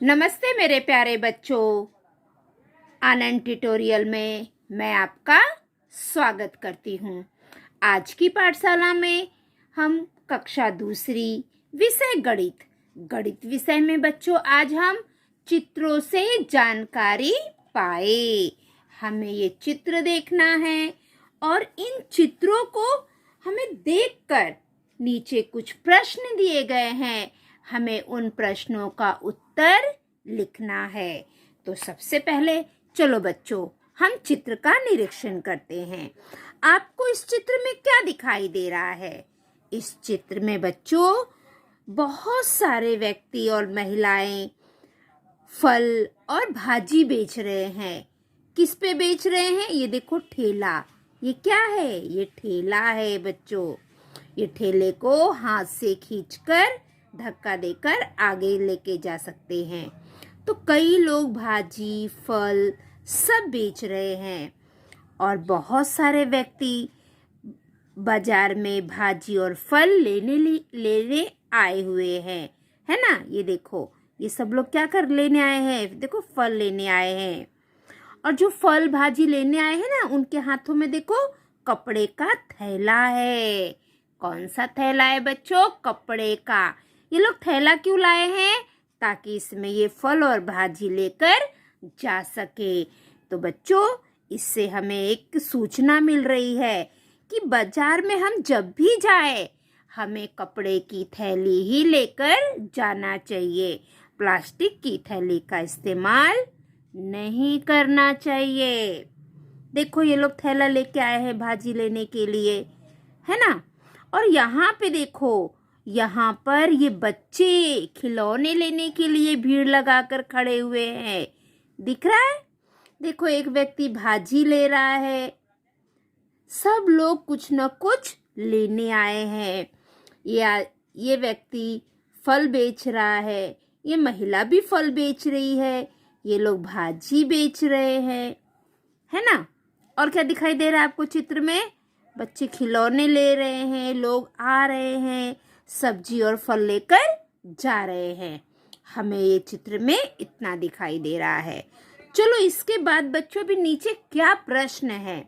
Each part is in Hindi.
नमस्ते मेरे प्यारे बच्चों। आनंद ट्यूटोरियल में मैं आपका स्वागत करती हूँ। आज की पाठशाला में हम कक्षा दूसरी विषय गणित विषय में बच्चों आज हम चित्रों से जानकारी पाए। हमें ये चित्र देखना है और इन चित्रों को हमें देखकर नीचे कुछ प्रश्न दिए गए हैं, हमें उन प्रश्नों का उत्तर लिखना है। तो सबसे पहले चलो बच्चों हम चित्र का निरीक्षण करते हैं। आपको इस चित्र में क्या दिखाई दे रहा है? इस चित्र में बच्चों बहुत सारे व्यक्ति और महिलाएं फल और भाजी बेच रहे हैं। किस पे बेच रहे हैं? ये देखो ठेला। ये क्या है? ये ठेला है बच्चों। ये ठेले को हाथ से खींचकर धक्का देकर आगे लेके जा सकते हैं। तो कई लोग भाजी फल सब बेच रहे हैं और बहुत सारे व्यक्ति बाजार में भाजी और फल लेने आए हुए हैं, है ना। ये देखो ये सब लोग क्या कर लेने आए हैं? देखो फल लेने आए हैं। और जो फल भाजी लेने आए हैं ना, उनके हाथों में देखो कपड़े का थैला है। कौन सा थैला है बच्चों? कपड़े का। ये लोग थैला क्यों लाए हैं? ताकि इसमें ये फल और भाजी लेकर जा सके। तो बच्चों इससे हमें एक सूचना मिल रही है कि बाजार में हम जब भी जाए हमें कपड़े की थैली ही लेकर जाना चाहिए। प्लास्टिक की थैली का इस्तेमाल नहीं करना चाहिए। देखो ये लोग थैला लेके आए हैं भाजी लेने के लिए, है ना। और यहाँ पे देखो, यहाँ पर ये बच्चे खिलौने लेने के लिए भीड़ लगाकर खड़े हुए हैं। दिख रहा है? देखो एक व्यक्ति भाजी ले रहा है। सब लोग कुछ न कुछ लेने आए हैं। ये व्यक्ति फल बेच रहा है, ये महिला भी फल बेच रही है, ये लोग भाजी बेच रहे हैं, है ना। और क्या दिखाई दे रहा है आपको चित्र में? बच्चे खिलौने ले रहे हैं, लोग आ रहे हैं, सब्जी और फल लेकर जा रहे हैं। हमें ये चित्र में इतना दिखाई दे रहा है। चलो इसके बाद बच्चों भी नीचे क्या प्रश्न है,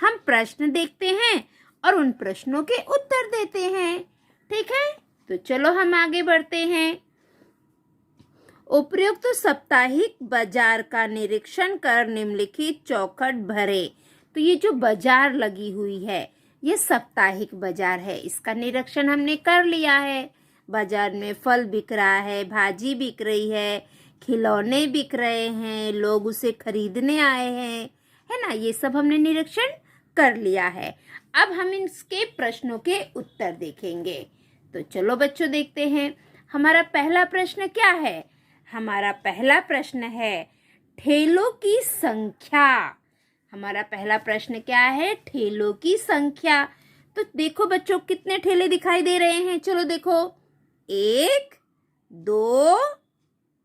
हम प्रश्न देखते हैं और उन प्रश्नों के उत्तर देते हैं। ठीक है, तो चलो हम आगे बढ़ते हैं। उपयुक्त साप्ताहिक बाजार का निरीक्षण कर निम्नलिखित चौखट भरे। तो ये जो बाजार लगी हुई है ये साप्ताहिक बाजार है, इसका निरीक्षण हमने कर लिया है। बाजार में फल बिक रहा है, भाजी बिक रही है, खिलौने बिक रहे हैं, लोग उसे खरीदने आए हैं, है ना। ये सब हमने निरीक्षण कर लिया है। अब हम इसके प्रश्नों के उत्तर देखेंगे। तो चलो बच्चों देखते हैं। हमारा पहला प्रश्न क्या है? हमारा पहला प्रश्न है ठेलों की संख्या। हमारा पहला प्रश्न क्या है? ठेलों की संख्या। तो देखो बच्चों कितने ठेले दिखाई दे रहे हैं। चलो देखो, 1 2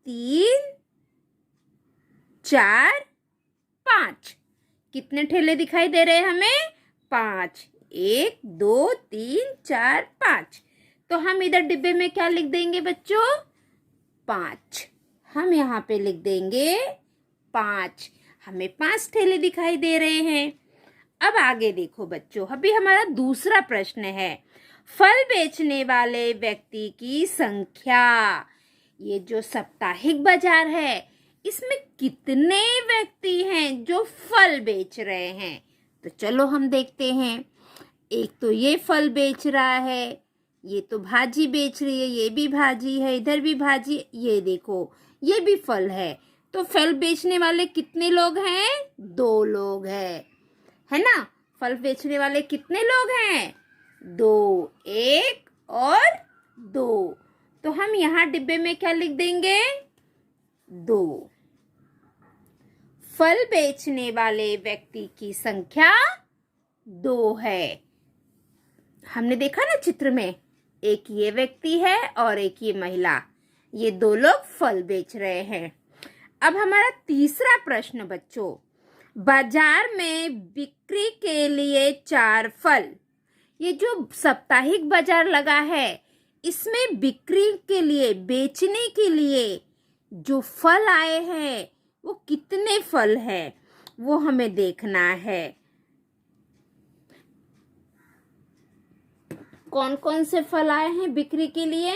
3 4 5। कितने ठेले दिखाई दे रहे हैं हमें? 5। 1 2 3 4 5। तो हम इधर डिब्बे में क्या लिख देंगे बच्चों? 5। हम यहाँ पे लिख देंगे 5। हमें 5 ठेले दिखाई दे रहे हैं। अब आगे देखो बच्चों, अभी हमारा दूसरा प्रश्न है फल बेचने वाले व्यक्ति की संख्या। ये जो साप्ताहिक बाजार है इसमें कितने व्यक्ति हैं जो फल बेच रहे हैं? तो चलो हम देखते हैं। एक तो ये फल बेच रहा है, ये तो भाजी बेच रही है, ये भी भाजी है, इधर भी भाजी, ये देखो ये भी फल है। तो फल बेचने वाले कितने लोग हैं? 2 लोग हैं, है ना। फल बेचने वाले कितने लोग हैं? 2। 1 और 2। तो हम यहाँ डिब्बे में क्या लिख देंगे? 2। फल बेचने वाले व्यक्ति की संख्या 2 है। हमने देखा ना चित्र में, एक ये व्यक्ति है और एक ये महिला, ये 2 लोग फल बेच रहे हैं। अब हमारा तीसरा प्रश्न बच्चों, बाजार में बिक्री के लिए 4 फल। ये जो साप्ताहिक बाजार लगा है इसमें बिक्री के लिए, बेचने के लिए जो फल आए हैं वो कितने फल है वो हमें देखना है। कौन कौन से फल आए हैं बिक्री के लिए,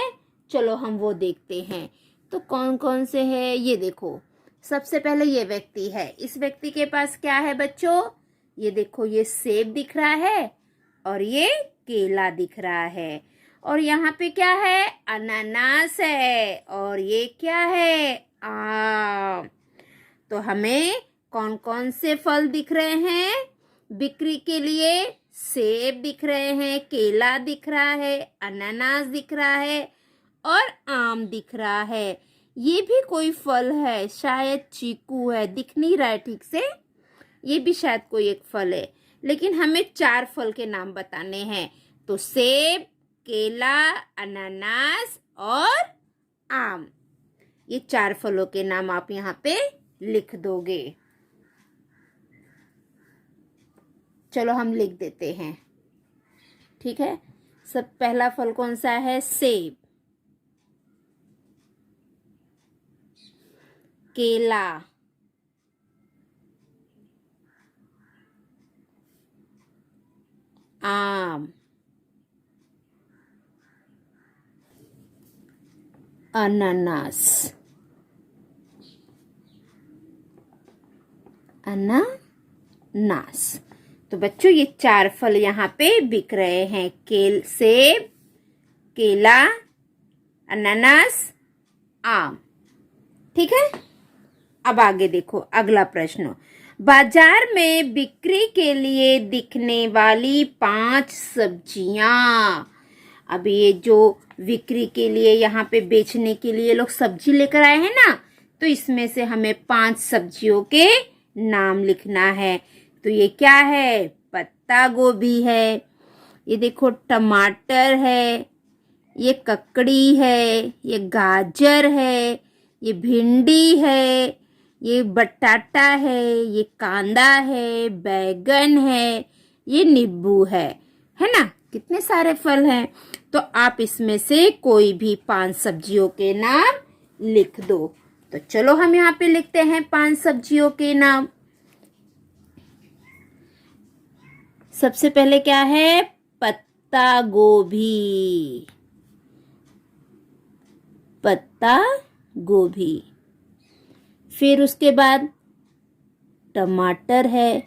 चलो हम वो देखते हैं। तो कौन कौन से हैं ये देखो। सबसे पहले ये व्यक्ति है, इस व्यक्ति के पास क्या है बच्चों, ये देखो, ये सेब दिख रहा है और ये केला दिख रहा है। और यहाँ पे क्या है, अनानास है और ये क्या है, आम। तो हमें कौन कौन से फल दिख रहे हैं बिक्री के लिए, सेब दिख रहे हैं, केला दिख रहा है, अनानास दिख रहा है और आम दिख रहा है। ये भी कोई फल है, शायद चीकू है, दिख नहीं रहा है ठीक से, ये भी शायद कोई एक फल है। लेकिन हमें 4 फल के नाम बताने हैं। तो सेब, केला, अनानास और आम, ये 4 फलों के नाम आप यहाँ पे लिख दोगे। चलो हम लिख देते हैं, ठीक है। सब पहला फल कौन सा है, सेब, केला, आम, अनानास, अनानास। तो बच्चों ये 4 फल यहाँ पे बिक रहे हैं, सेब, केला, अनानास, आम, ठीक है। अब आगे देखो अगला प्रश्न, बाजार में बिक्री के लिए दिखने वाली 5 सब्जियां। अब ये जो बिक्री के लिए यहाँ पे बेचने के लिए लोग सब्जी लेकर आए हैं ना, तो इसमें से हमें 5 सब्जियों के नाम लिखना है। तो ये क्या है, पत्ता गोभी है, ये देखो टमाटर है, ये ककड़ी है, ये गाजर है, ये भिंडी है, ये बटाटा है, ये कांदा है, बैगन है, ये नींबू है ना। कितने सारे फल हैं। तो आप इसमें से कोई भी 5 सब्जियों के नाम लिख दो। तो चलो हम यहाँ पे लिखते हैं 5 सब्जियों के नाम। सबसे पहले क्या है, पत्ता गोभी, पत्ता गोभी। फिर उसके बाद टमाटर है,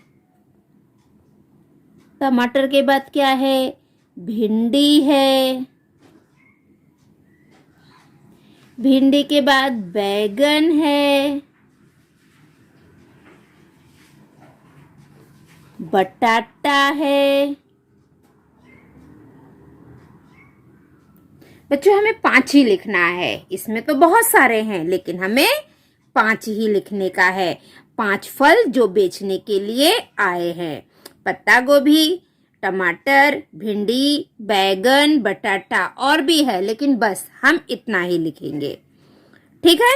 टमाटर के बाद क्या है, भिंडी है, भिंडी के बाद बैगन है, बटाटा है। बच्चों हमें 5 ही लिखना है, इसमें तो बहुत सारे हैं लेकिन हमें 5 ही लिखने का है। 5 फल जो बेचने के लिए आए हैं, पत्ता गोभी, टमाटर, भिंडी, बैगन, बटाटा, और भी है लेकिन बस हम इतना ही लिखेंगे, ठीक है।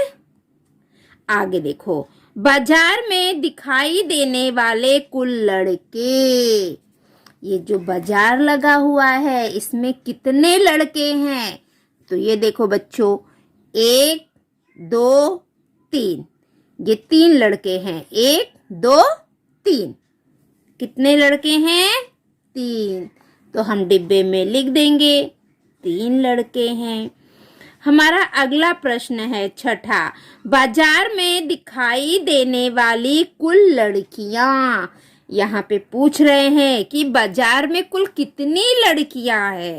आगे देखो, बाजार में दिखाई देने वाले कुल लड़के। ये जो बाजार लगा हुआ है इसमें कितने लड़के हैं, तो ये देखो बच्चों, 1 2 3, ये 3 लड़के हैं, 1 2 3। कितने लड़के हैं, 3। तो हम डिब्बे में लिख देंगे 3 लड़के हैं। हमारा अगला प्रश्न है छठा, बाजार में दिखाई देने वाली कुल लड़कियां। यहाँ पे पूछ रहे हैं कि बाजार में कुल कितनी लड़कियां है।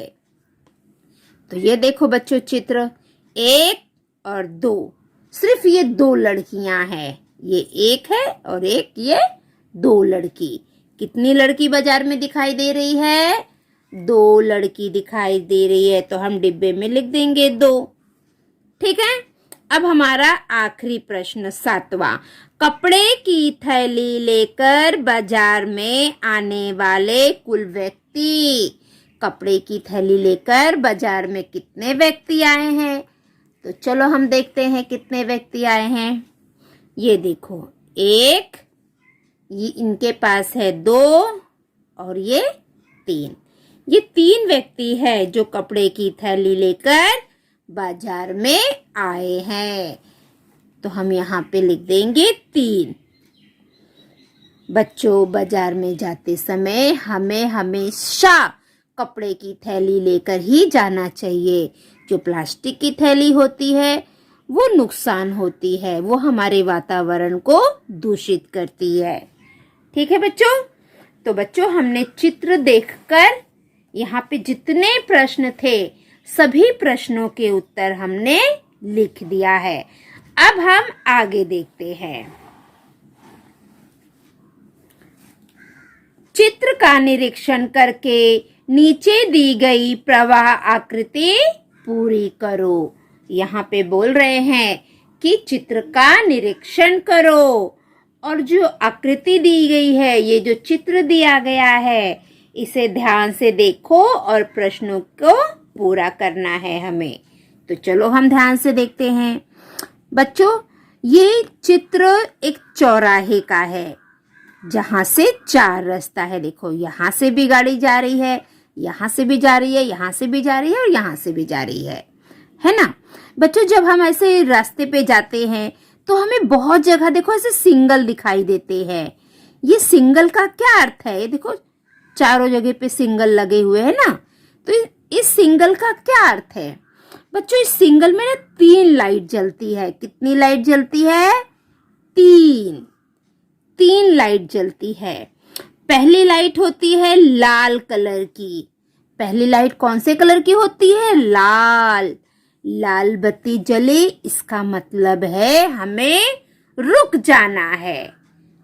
तो ये देखो बच्चों चित्र, 1 और 2, सिर्फ ये 2 लड़कियां हैं, ये 1 है और एक ये 2 लड़की। कितनी लड़की बाजार में दिखाई दे रही है, 2 लड़की दिखाई दे रही है। तो हम डिब्बे में लिख देंगे 2, ठीक है। अब हमारा आखिरी प्रश्न 7वां, कपड़े की थैली लेकर बाजार में आने वाले कुल व्यक्ति। कपड़े की थैली लेकर बाजार में कितने व्यक्ति आए हैं, तो चलो हम देखते हैं कितने व्यक्ति आए हैं। ये देखो, 1, ये इनके पास है 2 और ये 3। ये 3 व्यक्ति है जो कपड़े की थैली लेकर बाजार में आए हैं। तो हम यहाँ पे लिख देंगे 3। बच्चों, बाजार में जाते समय हमें हमेशा कपड़े की थैली लेकर ही जाना चाहिए। जो प्लास्टिक की थैली होती है वो नुकसान होती है, वो हमारे वातावरण को दूषित करती है। ठीक है बच्चों? तो बच्चों, हमने चित्र देखकर यहाँ पे जितने प्रश्न थे सभी प्रश्नों के उत्तर हमने लिख दिया है। अब हम आगे देखते हैं। चित्र का निरीक्षण करके नीचे दी गई प्रवाह आकृति पूरी करो। यहाँ पे बोल रहे हैं कि चित्र का निरीक्षण करो और जो आकृति दी गई है, ये जो चित्र दिया गया है, इसे ध्यान से देखो और प्रश्नों को पूरा करना है हमें। तो चलो हम ध्यान से देखते हैं। बच्चों, ये चित्र एक चौराहे का है जहां से 4 रास्ता है। देखो, यहाँ से भी गाड़ी जा रही है, यहाँ से भी जा रही है, यहाँ से भी जा रही है और यहाँ से भी जा रही है ना बच्चों? जब हम ऐसे रास्ते पे जाते हैं तो हमें बहुत जगह देखो ऐसे सिंगल दिखाई देते हैं। ये सिंगल का क्या अर्थ है? ये देखो चारों जगह पे सिंगल लगे हुए हैं ना, तो इस सिंगल का क्या अर्थ है? बच्चों, इस सिंगल में ना 3 लाइट जलती है। कितनी लाइट जलती है? 3 लाइट जलती है। पहली लाइट होती है लाल कलर की। पहली लाइट कौन से कलर की होती है? लाल। लाल बत्ती जले, इसका मतलब है हमें रुक जाना है।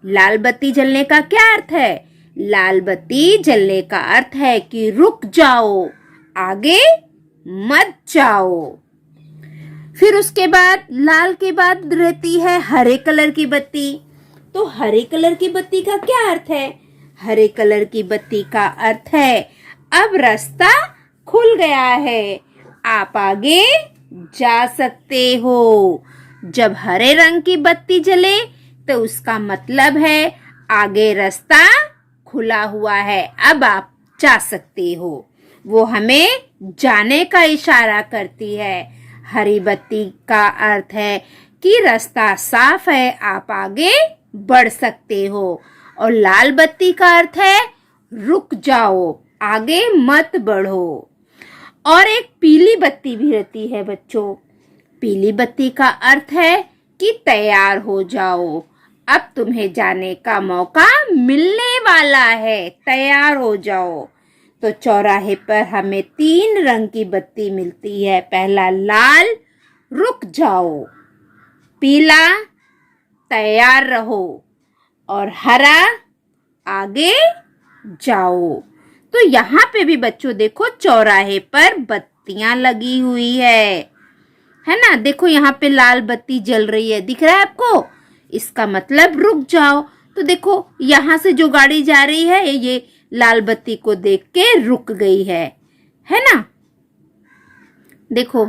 लाल बत्ती जलने का क्या अर्थ है? लाल बत्ती जलने का अर्थ है कि रुक जाओ, आगे मत जाओ। फिर उसके बाद लाल के बाद रहती है हरे कलर की बत्ती। तो हरे कलर की बत्ती का क्या अर्थ है? हरे कलर की बत्ती का अर्थ है अब रास्ता खुल गया है, आप आगे जा सकते हो। जब हरे रंग की बत्ती जले तो उसका मतलब है आगे रास्ता खुला हुआ है, अब आप जा सकते हो। वो हमें जाने का इशारा करती है। हरी बत्ती का अर्थ है कि रास्ता साफ है, आप आगे बढ़ सकते हो। और लाल बत्ती का अर्थ है रुक जाओ, आगे मत बढ़ो। और एक पीली बत्ती भी रहती है बच्चों। पीली बत्ती का अर्थ है कि तैयार हो जाओ, अब तुम्हें जाने का मौका मिलने वाला है, तैयार हो जाओ। तो चौराहे पर हमें 3 रंग की बत्ती मिलती है। पहला लाल, रुक जाओ। पीला, तैयार रहो। और हरा, आगे जाओ। तो यहाँ पे भी बच्चों देखो चौराहे पर बत्तियां लगी हुई है ना? देखो यहाँ पे लाल बत्ती जल रही है, दिख रहा है आपको? इसका मतलब रुक जाओ। तो देखो यहाँ से जो गाड़ी जा रही है ये लाल बत्ती को देख के रुक गई है ना? देखो,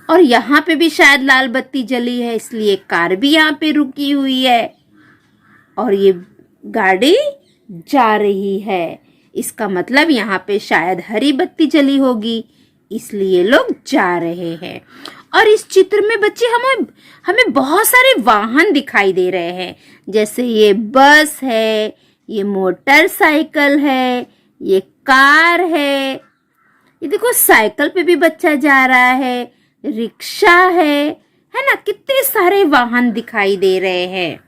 और यहाँ पे भी शायद लाल बत्ती जली है, इसलिए कार भी यहाँ पे रुकी हुई है और ये गाड़ी जा रही है। इसका मतलब यहाँ पे शायद हरी बत्ती जली होगी, इसलिए लोग जा रहे हैं। और इस चित्र में बच्चे हमें बहुत सारे वाहन दिखाई दे रहे हैं, जैसे ये बस है, ये मोटरसाइकिल है, ये कार है। ये देखो साइकिल पे भी बच्चा जा रहा है, रिक्शा है ना? कितने सारे वाहन दिखाई दे रहे हैं।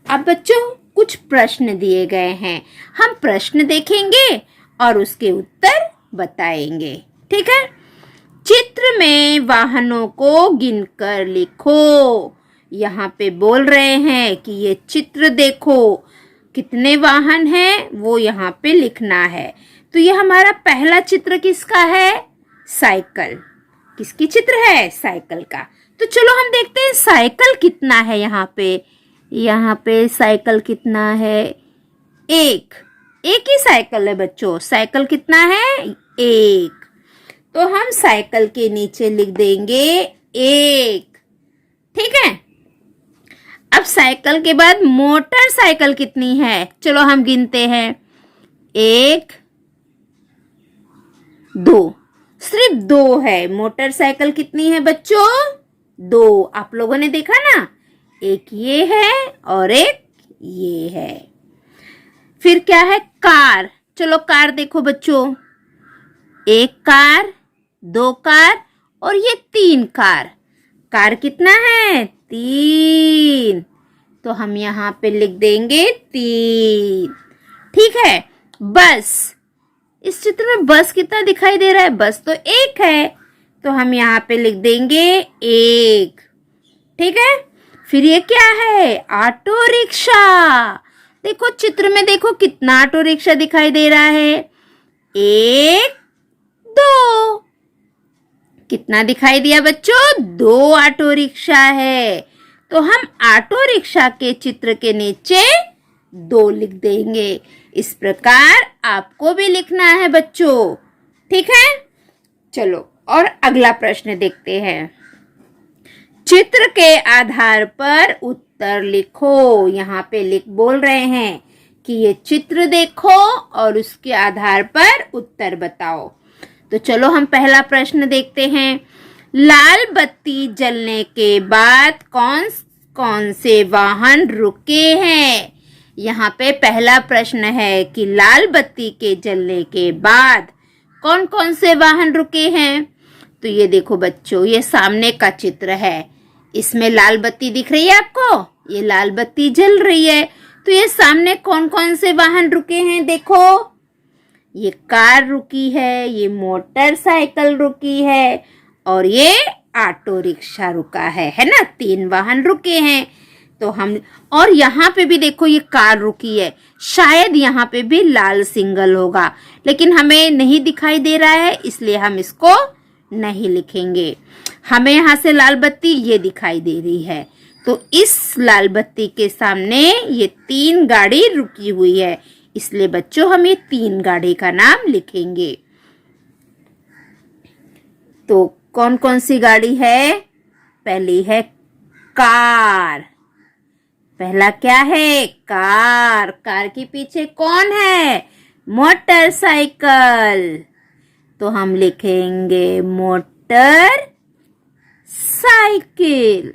अब बच्चों कुछ प्रश्न दिए गए हैं, हम प्रश्न देखेंगे और उसके उत्तर बताएंगे। ठीक है? चित्र में वाहनों को गिनकर लिखो। यहाँ पे बोल रहे हैं कि ये चित्र देखो, कितने वाहन हैं वो यहाँ पे लिखना है। तो ये हमारा पहला चित्र किसका है? साइकिल। किसकी चित्र है? साइकिल का। तो चलो हम देखते हैं साइकिल कितना है यहाँ पे। यहाँ पे साइकिल कितना है? एक ही साइकिल है बच्चों। साइकिल कितना है? 1। तो हम साइकिल के नीचे लिख देंगे 1। ठीक है? अब साइकिल के बाद मोटरसाइकिल कितनी है? चलो हम गिनते हैं। 1, 2। सिर्फ 2 है। मोटरसाइकिल कितनी है बच्चों? दो। आप लोगों ने देखा ना, एक ये है और एक ये है। फिर क्या है? कार। चलो कार देखो बच्चों, एक कार, दो कार और ये तीन कार। कार कितना है? तीन। तो हम यहाँ पे लिख देंगे तीन। ठीक है। बस, इस चित्र में बस कितना दिखाई दे रहा है? बस तो एक है, तो हम यहाँ पे लिख देंगे एक। ठीक है। फिर ये क्या है? Auto rickshaw. देखो चित्र में, देखो कितना ऑटो रिक्शा दिखाई दे रहा है? एक, दो। कितना दिखाई दिया बच्चों? दो ऑटो रिक्शा है। तो हम ऑटो रिक्शा के चित्र के नीचे दो लिख देंगे। इस प्रकार आपको भी लिखना है बच्चों। ठीक है। चलो और अगला प्रश्न देखते हैं। चित्र के आधार पर उत्तर लिखो। यहाँ पे बोल रहे हैं कि ये चित्र देखो और उसके आधार पर उत्तर बताओ। तो चलो हम पहला प्रश्न देखते हैं। लाल बत्ती जलने के बाद कौन कौन से वाहन रुके हैं? यहाँ पे पहला प्रश्न है कि लाल बत्ती के जलने के बाद कौन कौन से वाहन रुके हैं। तो ये देखो बच्चों, ये सामने का चित्र है। इसमें लाल बत्ती दिख रही है आपको? ये लाल बत्ती जल रही है। तो ये सामने कौन कौन से वाहन रुके हैं? देखो, ये कार रुकी है, ये मोटरसाइकिल रुकी है और ये ऑटो रिक्शा रुका है ना? तीन वाहन रुके हैं। तो हम, और यहाँ पे भी देखो ये कार रुकी है। शायद यहाँ पे भी लाल सिंगल होगा, लेकिन हमें नहीं दिखाई दे रहा है, इसलिए हम इसको नहीं लिखेंगे। हमें यहाँ से लाल बत्ती ये दिखाई दे रही है, तो इस लाल बत्ती के सामने ये तीन गाड़ी रुकी हुई है, इसलिए बच्चों हम ये तीन गाड़ी का नाम लिखेंगे। तो कौन कौन सी गाड़ी है? पहली है कार। पहला क्या है? कार। कार के पीछे कौन है? मोटरसाइकिल। तो हम लिखेंगे मोटर साइकिल।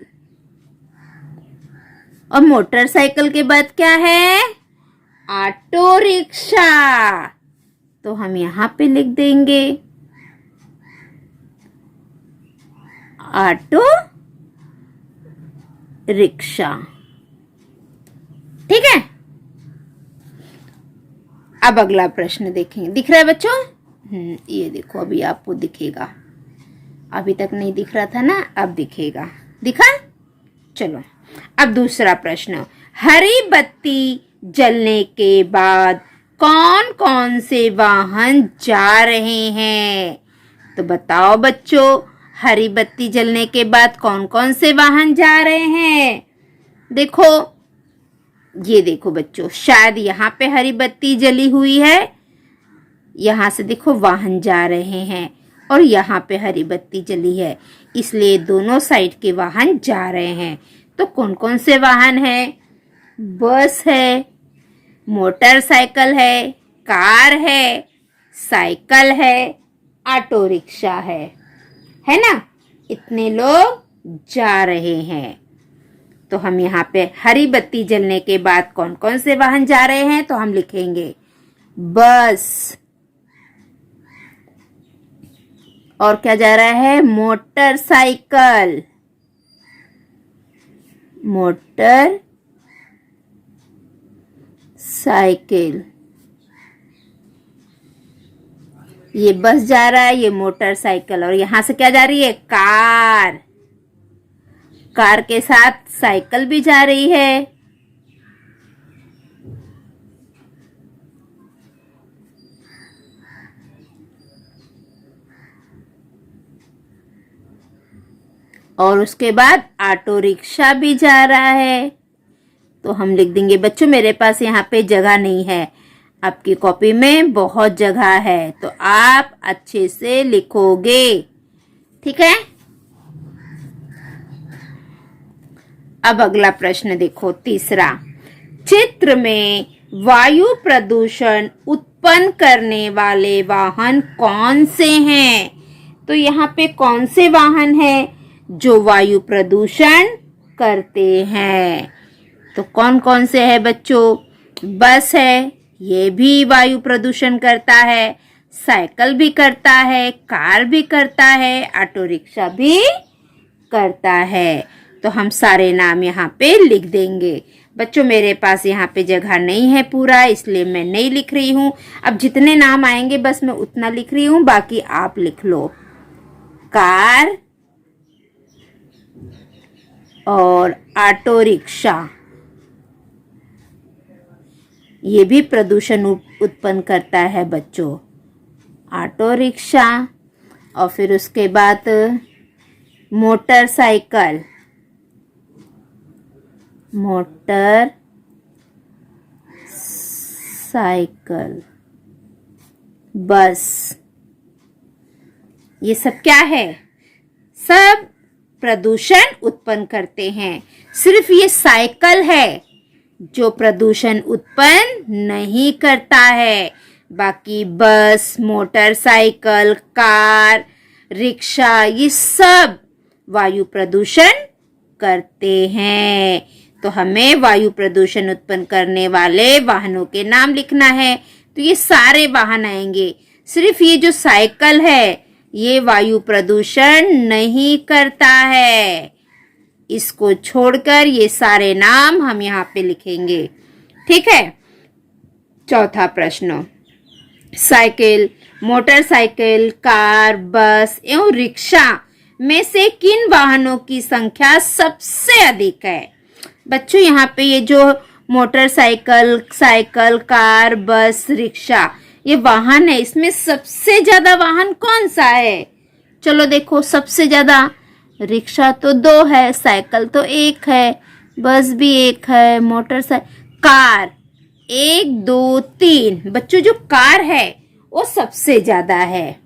और मोटरसाइकिल के बाद क्या है? Auto rickshaw. तो हम यहां पे लिख देंगे ऑटो रिक्शा। ठीक है। अब अगला प्रश्न देखेंगे। दिख रहा है बच्चों? ये देखो, अभी आपको दिखेगा। अभी तक नहीं दिख रहा था ना, अब दिखेगा। दिखा? चलो अब दूसरा प्रश्न। हरी बत्ती जलने के बाद कौन कौन से वाहन जा रहे हैं? तो बताओ बच्चों, हरी बत्ती जलने के बाद कौन कौन से वाहन जा रहे हैं? देखो, ये देखो बच्चों, शायद यहाँ पे हरी बत्ती जली हुई है। यहाँ से देखो वाहन जा रहे हैं और यहाँ पे हरी बत्ती जली है, इसलिए दोनों साइड के वाहन जा रहे हैं। तो कौन कौन से वाहन है? बस है, मोटरसाइकिल है, कार है, साइकिल है, ऑटो रिक्शा है ना? इतने लोग जा रहे हैं। तो हम यहाँ पे हरी बत्ती जलने के बाद कौन कौन से वाहन जा रहे हैं? तो हम लिखेंगे बस। और क्या जा रहा है? मोटरसाइकिल। Motor cycle. ये बस जा रहा है, ये मोटरसाइकिल, और यहां से क्या जा रही है? कार। कार के साथ साइकिल भी जा रही है। और उसके बाद ऑटो रिक्शा भी जा रहा है। तो हम लिख देंगे बच्चों, मेरे पास यहाँ पे जगह नहीं है, आपकी कॉपी में बहुत जगह है, तो आप अच्छे से लिखोगे। ठीक है। अब अगला प्रश्न देखो, तीसरा। चित्र में वायु प्रदूषण उत्पन्न करने वाले वाहन कौन से हैं? तो यहाँ पे कौन से वाहन हैं जो वायु प्रदूषण करते हैं। तो कौन कौन से है बच्चों? बस है, ये भी वायु प्रदूषण करता है, साइकिल भी करता है, कार भी करता है, ऑटो रिक्शा भी करता है। तो हम सारे नाम यहाँ पे लिख देंगे। बच्चों मेरे पास यहाँ पे जगह नहीं है पूरा, इसलिए मैं नहीं लिख रही हूँ। अब जितने नाम आएंगे बस मैं उतना लिख रही हूँ, बाकी आप लिख लो। कार और ऑटो रिक्शा, ये भी प्रदूषण उत्पन्न करता है बच्चों। ऑटो रिक्शा और फिर उसके बाद मोटरसाइकिल, मोटर साइकिल, बस, ये सब क्या है? सब प्रदूषण उत्पन्न करते हैं। सिर्फ ये साइकिल है जो प्रदूषण उत्पन्न नहीं करता है। बाकी बस, मोटरसाइकिल, कार, रिक्शा, ये सब वायु प्रदूषण करते हैं। तो हमें वायु प्रदूषण उत्पन्न करने वाले वाहनों के नाम लिखना है। तो ये सारे वाहन आएंगे। सिर्फ ये जो साइकिल है ये वायु प्रदूषण नहीं करता है। इसको छोड़कर ये सारे नाम हम यहाँ पे लिखेंगे। ठीक है। चौथा प्रश्न, साइकिल, मोटरसाइकिल, कार, बस एवं रिक्शा में से किन वाहनों की संख्या सबसे अधिक है? बच्चों यहाँ पे ये जो मोटरसाइकिल, साइकिल, कार, बस, रिक्शा, ये वाहन है, इसमें सबसे ज्यादा वाहन कौन सा है? चलो देखो, सबसे ज्यादा रिक्शा तो 2 है, साइकिल तो 1 है, बस भी 1 है, मोटरसाइकिल, कार 1, 2, 3। बच्चों जो कार है वो सबसे ज्यादा है।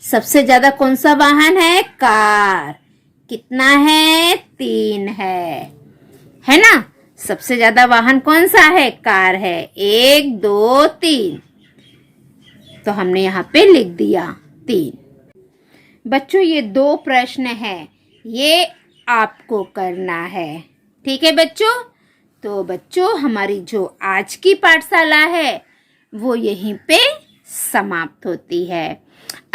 सबसे ज्यादा कौन सा वाहन है? कार। कितना है? 3 है ना? सबसे ज्यादा वाहन कौन सा है? कार है। 1, 2, 3। तो हमने यहाँ पे लिख दिया 3। बच्चों ये 2 प्रश्न है, ये आपको करना है। ठीक है बच्चों? तो बच्चों हमारी जो आज की पाठशाला है वो यहीं पे समाप्त होती है।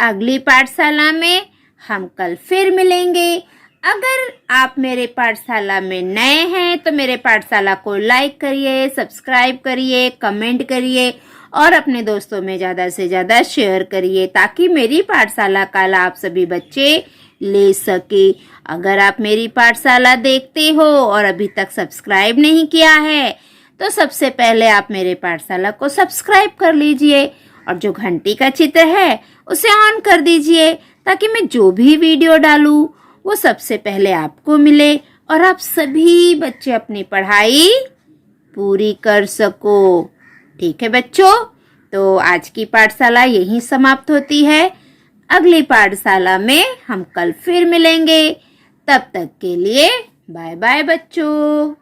अगली पाठशाला में हम कल फिर मिलेंगे। अगर आप मेरे पाठशाला में नए हैं तो मेरे पाठशाला को लाइक करिए, सब्सक्राइब करिए, कमेंट करिए और अपने दोस्तों में ज़्यादा से ज़्यादा शेयर करिए ताकि मेरी पाठशाला का लाभ सभी बच्चे ले सके। अगर आप मेरी पाठशाला देखते हो और अभी तक सब्सक्राइब नहीं किया है तो सबसे पहले आप मेरे पाठशाला को सब्सक्राइब कर लीजिए और जो घंटी का चित्र है उसे ऑन कर दीजिए ताकि मैं जो भी वीडियो डालूं वो सबसे पहले आपको मिले और आप सभी बच्चे अपनी पढ़ाई पूरी कर सको। ठीक है बच्चों? तो आज की पाठशाला यहीं समाप्त होती है। अगली पाठशाला में हम कल फिर मिलेंगे। तब तक के लिए बाय बाय बच्चों।